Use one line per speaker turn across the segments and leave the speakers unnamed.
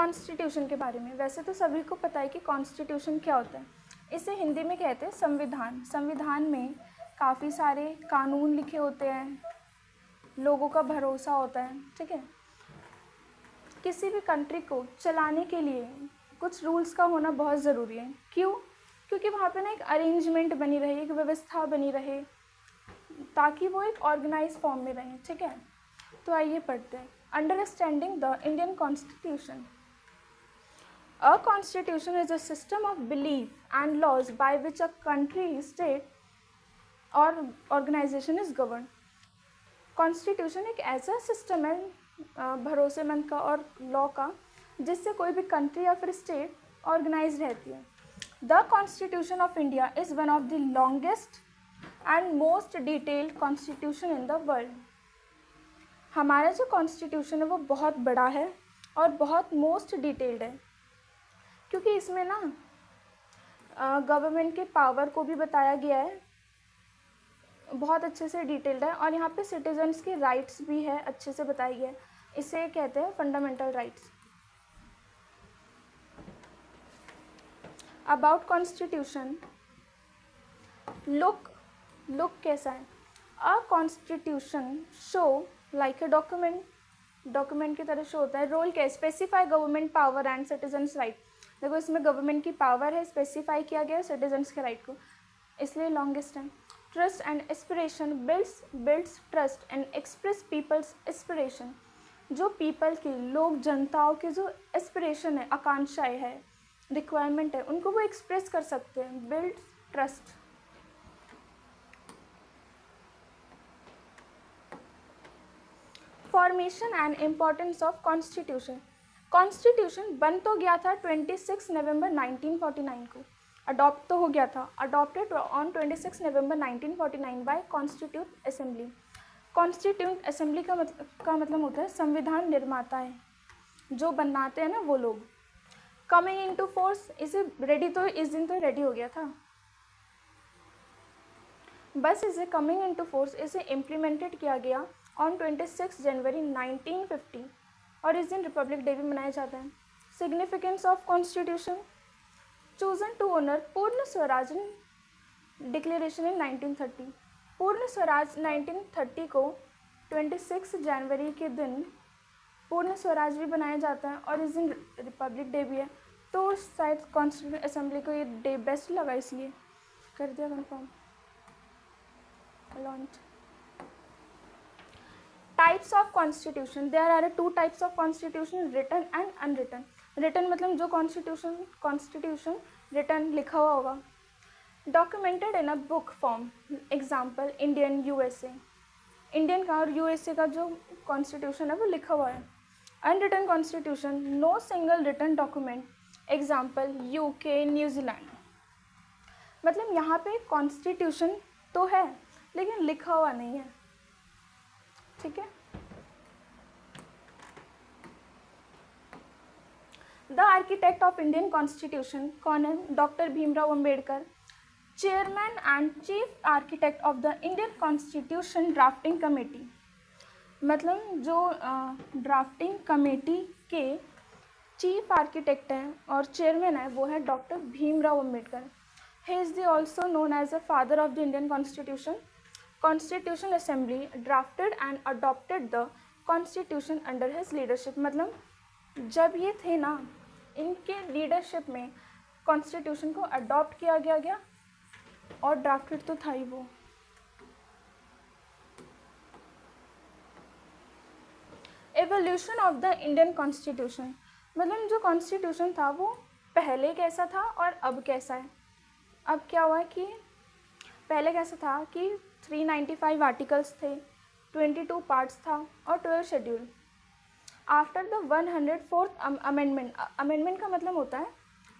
Constitution के बारे में, वैसे तो सभी को पता है कि कॉन्स्टिट्यूशन क्या होता है। इसे हिंदी में कहते हैं संविधान। संविधान में काफ़ी सारे कानून लिखे होते हैं, लोगों का भरोसा होता है, ठीक है। किसी भी कंट्री को चलाने के लिए कुछ रूल्स का होना बहुत ज़रूरी है। क्यों? क्योंकि वहाँ पे ना एक अरेंजमेंट बनी रहे, एक व्यवस्था बनी रहे, ताकि वो एक ऑर्गेनाइज फॉर्म में रहे, ठीक है। तो आइए पढ़ते हैं। Understanding the Indian constitution. A constitution is a system of belief and laws by which a country, state or organization is governed. Constitution एक ऐसा सिस्टम है भरोसेमंद का और लॉ का, जिससे कोई भी कंट्री या फिर स्टेट ऑर्गेनाइज रहती है। The constitution of India is one of the longest and most detailed constitution in the world. हमारा जो कॉन्स्टिट्यूशन है वो बहुत बड़ा है और बहुत मोस्ट डिटेल्ड है, क्योंकि इसमें ना गवर्नमेंट के पावर को भी बताया गया है, बहुत अच्छे से डिटेल्ड है। और यहाँ पे सिटीजन्स के राइट्स भी है, अच्छे से बताई गया है। इसे कहते हैं fundamental rights. About constitution, look कैसा है? A constitution show like a document की तरह शो होता है। रोल क्या है? Specify government power and citizens right. देखो इसमें गवर्नमेंट की पावर है, स्पेसिफाई किया गया है सिटीजन्स के राइट को, इसलिए लॉन्गेस्ट है। Trust and aspiration builds trust and express people's aspiration. जो पीपल की, लोग, जनताओं के जो एस्पिरेशन है, आकांक्षाएं है, रिक्वायरमेंट है, उनको वो एक्सप्रेस कर सकते हैं। Build trust. Formation and importance of constitution. Constitution बन तो गया था 26 नवंबर 1949 को, अडॉप्ट तो हो गया था, adopted on 26 November 1949 by constitute assembly. Constitute assembly का मतलब होता है संविधान निर्माताएं, जो बनाते हैं ना वो लोग। कमिंग इनटू फोर्स, इसे रेडी तो इस दिन तो रेडी हो गया था, बस इसे कमिंग इनटू फोर्स इसे इम्प्लीमेंटेड किया गया ऑन 26 जनवरी 1950, और इस दिन रिपब्लिक डे भी मनाया जाता है। Significance of constitution. Chosen to honour Purna Swaraj declaration इन 1930। पूर्ण स्वराज 1930 को 26 जनवरी के दिन पूर्ण स्वराज भी बनाया जाता है, और इस दिन रिपब्लिक डे भी है। तो शायद कॉन्स्टिट्यूंट असेंबली को ये डे बेस्ट लगा, इसलिए कर दिया confirm, launch. Types of constitution. There are 2 types of constitution, written and unwritten. Written मतलब जो कॉन्स्टिट्यूशन रिटन लिखा हुआ होगा, documented in a book form. Example Indian, USA. Indian का और यूएसए का जो कॉन्स्टिट्यूशन है वो लिखा हुआ है। Unwritten constitution, no single written document. Example UK, New Zealand. मतलब यहाँ पे कॉन्स्टिट्यूशन तो है लेकिन लिखा हुआ नहीं है, ठीक है। The architect of Indian constitution कौन है? Doctor Bhimrao Ambedkar. Chairman and chief architect of the Indian constitution drafting committee. मतलब जो ड्राफ्टिंग कमेटी के चीफ आर्किटेक्ट हैं और चेयरमैन है वो है doctor Bhimrao Ambedkar. He is the also known as the father of the Indian constitution. Constitution assembly drafted and adopted the constitution under his leadership. मतलब जब ये थे ना, इनके लीडरशिप में कॉन्स्टिट्यूशन को अडॉप्ट किया गया और ड्राफ्टेड तो था ही वो। Evolution of the Indian constitution. मतलब जो कॉन्स्टिट्यूशन था वो पहले कैसा था और अब कैसा है। अब क्या हुआ है कि पहले कैसा था कि 395 आर्टिकल्स थे, 22 पार्ट्स था और 12 schedule. After the 104th amendment, amendment का मतलब होता है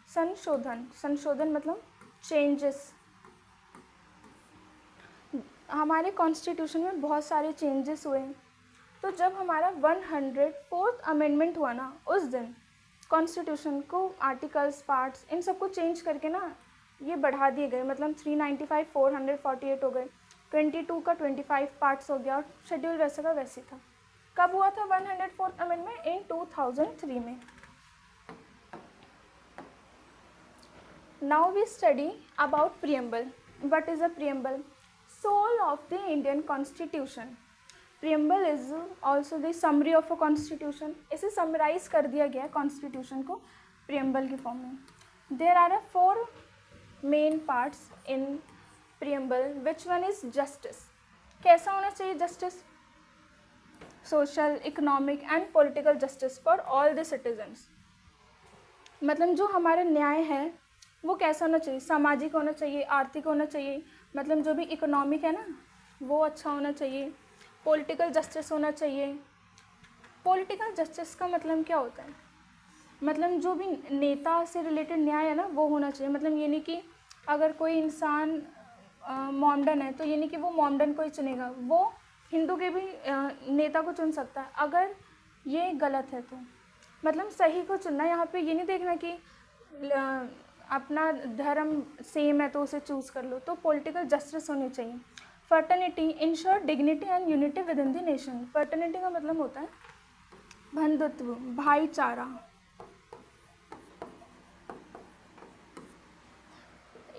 संशोधन, संशोधन मतलब चेंजेस। हमारे कॉन्स्टिट्यूशन में बहुत सारे चेंजेस हुए हैं, तो जब हमारा 104th अमेंडमेंट हुआ ना, उस दिन कॉन्स्टिट्यूशन को आर्टिकल्स, पार्ट्स, इन सबको चेंज करके ना ये बढ़ा दिए गए। मतलब 395 448 हो गए, 22 का 25 पार्ट्स हो गया और शेड्यूल वैसे का वैसे था। कब हुआ था 104th अमेंडमेंट? इन 2003 में। Now we study about preamble. What is a preamble? Soul of the Indian Constitution. Preamble is also the summary of a constitution. इसे summarize कर दिया गया constitution को preamble की form में. There are 4 main parts in preamble. Which one is justice? कैसा होना चाहिए justice? Social, economic and political justice for all the citizens. मतलब जो हमारा न्याय है वो कैसा होना चाहिए? सामाजिक होना चाहिए, आर्थिक होना चाहिए, मतलब जो भी इकोनॉमिक है ना वो अच्छा होना चाहिए, पॉलिटिकल जस्टिस होना चाहिए. पॉलिटिकल जस्टिस का मतलब क्या होता है? मतलब जो भी नेता से रिलेटेड न्याय है ना वो होना चाहिए. मतलब ये नहीं कि अगर कोई इंसान मोमडन है तो ये नहीं कि वो मोमडन को ही चुनेगा, वो हिंदू के भी नेता को चुन सकता है. अगर ये गलत है तो मतलब सही को चुनना. यहाँ पे ये नहीं देखना कि अपना धर्म सेम है तो उसे चूज़ कर लो. तो पॉलिटिकल जस्टिस होनी चाहिए. Fraternity ensure dignity and unity with in the nation. Fraternity का मतलब होता है बंधुत्व, भाईचारा.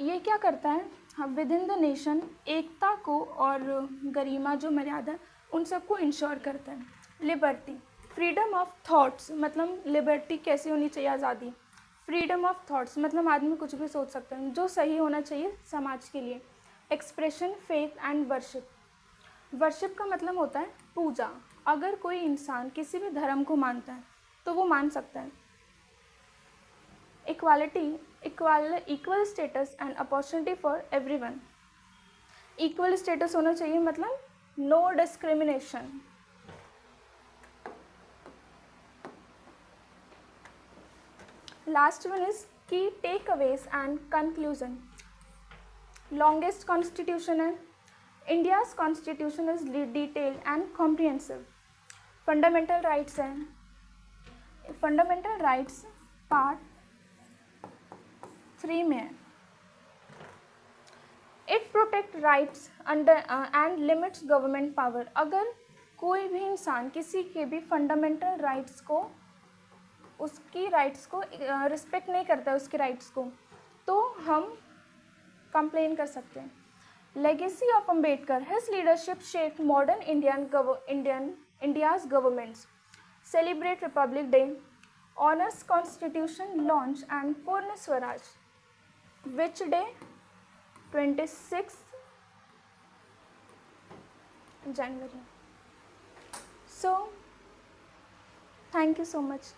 ये क्या करता है? विद इन द नेशन एकता को और गरिमा जो मर्यादा उन सबको इंश्योर करता है. Liberty freedom of thoughts. मतलब लिबर्टी कैसी होनी चाहिए? आज़ादी. फ्रीडम ऑफ थॉट्स मतलब आदमी कुछ भी सोच सकता है जो सही होना चाहिए समाज के लिए. Expression faith and worship. Worship का मतलब होता है पूजा. अगर कोई इंसान किसी भी धर्म को मानता है तो वो मान सकता है. Equality equal status and opportunity for everyone. Equal status होना चाहिए मतलब no discrimination. Last one is key takeaways and conclusion. Longest constitution है. India's constitution is detailed and comprehensive. Fundamental rights है. Fundamental rights part 3 में है. It protect rights under and limits government power. अगर कोई भी इंसान किसी के भी फंडामेंटल राइट्स को उसकी राइट्स को रिस्पेक्ट नहीं करता है उसके राइट्स को तो हम कंप्लेन कर सकते हैं. Legacy of Ambedkar. His leadership shaped modern India's governments. Celebrate republic day. Honours constitution launch and Purna Swaraj. Which day? 26 January. So thank you so much.